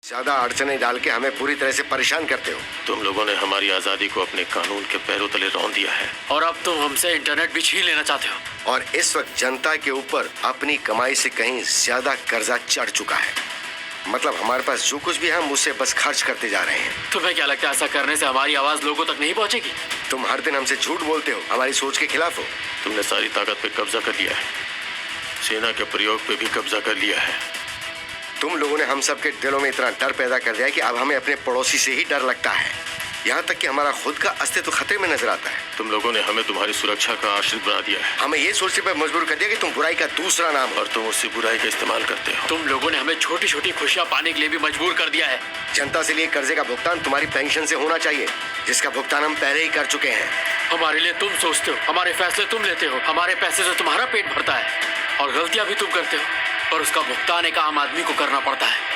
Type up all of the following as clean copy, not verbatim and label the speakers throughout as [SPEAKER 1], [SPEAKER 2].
[SPEAKER 1] ज्यादा अड़चने डाल के हमें पूरी तरह से परेशान करते हो।
[SPEAKER 2] तुम लोगों ने हमारी आजादी को अपने कानून के पैरों तले रौंद दिया है
[SPEAKER 3] और अब तुम हमसे इंटरनेट भी छीन लेना चाहते हो।
[SPEAKER 1] और इस वक्त जनता के ऊपर अपनी कमाई से कहीं ज्यादा कर्जा चढ़ चुका है। मतलब हमारे पास जो कुछ भी है हम उससे बस खर्च करते जा रहे हैं।
[SPEAKER 3] तुम्हें क्या लगता है ऐसा करने से हमारी आवाज लोगों तक नहीं पहुंचेगी?
[SPEAKER 1] तुम हर दिन हमसे झूठ बोलते हो, हमारी सोच के खिलाफ हो।
[SPEAKER 2] तुमने सारी ताकत पे कब्जा कर लिया है, सेना के प्रयोग पे भी कब्जा कर लिया है।
[SPEAKER 1] तुम लोगों ने हम सब के दिलों में इतना डर पैदा कर दिया कि अब हमें अपने पड़ोसी से ही डर लगता है। यहाँ तक कि हमारा खुद का अस्तित्व खतरे में नजर आता है।
[SPEAKER 2] तुम लोगों ने हमें तुम्हारी सुरक्षा का आश्रित बना दिया है।
[SPEAKER 1] हमें ये सोचने पर मजबूर कर दिया कि तुम बुराई का दूसरा नाम हो
[SPEAKER 2] और तुम उससे बुराई का इस्तेमाल करते हो।
[SPEAKER 3] तुम लोगों ने हमें छोटी छोटी खुशियाँ पाने के लिए भी मजबूर कर दिया है।
[SPEAKER 1] जनता से लिए कर्जे का भुगतान तुम्हारी पेंशन से होना चाहिए, जिसका भुगतान हम पहले ही कर चुके हैं।
[SPEAKER 3] हमारे लिए तुम सोचते हो, हमारे फैसले तुम लेते हो, हमारे पैसे से तुम्हारा पेट भरता है और गलतियां भी तुम करते हो और उसका भुगतान एक आम आदमी को करना पड़ता है।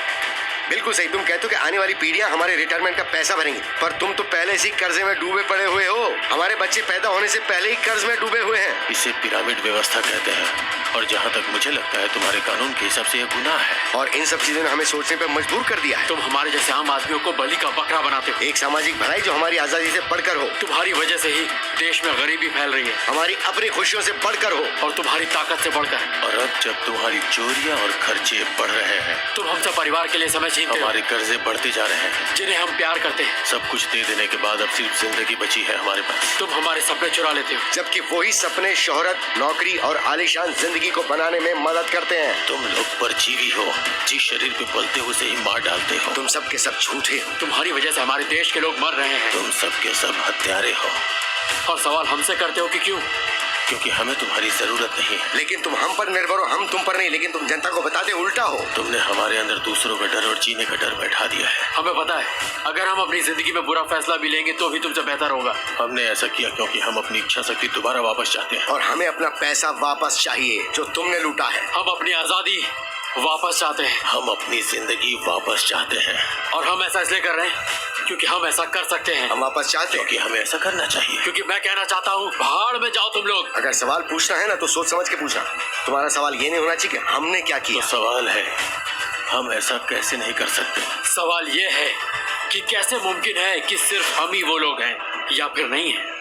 [SPEAKER 1] बिल्कुल सही। तुम कहते हो कि आने वाली पीढ़ियां हमारे रिटायरमेंट का पैसा भरेंगी, पर तुम तो पहले से ही कर्जे में डूबे पड़े हुए हो। हमारे बच्चे पैदा होने से पहले ही कर्ज में डूबे हुए हैं।
[SPEAKER 2] इसे पिरामिड व्यवस्था कहते हैं और जहाँ तक मुझे लगता है तुम्हारे कानून के हिसाब से यह गुनाह है।
[SPEAKER 1] और इन सब चीजों ने हमें सोचने पर मजबूर कर दिया है।
[SPEAKER 3] तुम हमारे जैसे आम आदमियों को बलि का बकरा बनाते हो।
[SPEAKER 1] एक सामाजिक भलाई जो हमारी आजादी से बढ़कर हो।
[SPEAKER 3] तुम्हारी वजह से ही देश में गरीबी फैल रही है,
[SPEAKER 1] हमारी अपनी खुशियों से बढ़कर हो
[SPEAKER 3] और तुम्हारी ताकत से बढ़कर।
[SPEAKER 2] और अब जब तुम्हारी चोरियां और खर्चे बढ़ रहे हैं,
[SPEAKER 3] तुम हमसे परिवार के लिए समय छीनते हो।
[SPEAKER 2] हमारे कर्जे बढ़ते जा रहे हैं
[SPEAKER 3] जिन्हें हम प्यार करते हैं।
[SPEAKER 2] सब कुछ दे देने के बाद अब सिर्फ जिंदगी बची है हमारे पास।
[SPEAKER 3] तुम हमारे सपने चुरा लेते हो,
[SPEAKER 1] जबकि वही सपने शोहरत, नौकरी और आलीशान जिंदगी को बनाने में मदद करते हैं।
[SPEAKER 2] तुम लोग परजीवी हो, जिस शरीर पे पलते हो उसे ही मार डालते हो।
[SPEAKER 1] तुम सब के सब झूठे हो।
[SPEAKER 3] तुम्हारी वजह से हमारे देश के लोग मर रहे हैं।
[SPEAKER 2] तुम सब के सब हत्यारे हो।
[SPEAKER 3] और सवाल हमसे करते हो कि क्यों?
[SPEAKER 2] क्योंकि हमें तुम्हारी जरूरत नहीं है।
[SPEAKER 1] लेकिन तुम हम पर निर्भर हो, हम तुम पर नहीं। लेकिन तुम जनता को बताते उल्टा हो।
[SPEAKER 2] तुमने हमारे अंदर दूसरों का डर और जीने का डर बैठा दिया है।
[SPEAKER 3] हमें पता है अगर हम अपनी जिंदगी में बुरा फैसला भी लेंगे तो भी तुमसे बेहतर होगा।
[SPEAKER 2] हमने ऐसा किया क्योंकि हम अपनी इच्छा शक्ति दोबारा वापस चाहते हैं।
[SPEAKER 1] और हमें अपना पैसा वापस चाहिए जो तुमने लूटा है।
[SPEAKER 3] हम अपनी आजादी वापस चाहते हैं।
[SPEAKER 2] हम अपनी जिंदगी वापस चाहते हैं।
[SPEAKER 3] और हम ऐसा इसलिए कर रहे हैं क्योंकि हम ऐसा कर सकते हैं।
[SPEAKER 1] हम वापस चाहते हैं
[SPEAKER 2] क्योंकि हमें ऐसा करना चाहिए।
[SPEAKER 3] क्योंकि मैं कहना चाहता हूँ भाड़ में जाओ तुम लोग।
[SPEAKER 1] अगर सवाल पूछना है ना तो सोच समझ के पूछना। तुम्हारा सवाल ये नहीं होना चाहिए कि हमने क्या किया।
[SPEAKER 2] तो सवाल है हम ऐसा कैसे नहीं कर सकते।
[SPEAKER 3] सवाल ये है कि कैसे मुमकिन है कि सिर्फ हम ही वो लोग हैं या फिर नहीं है।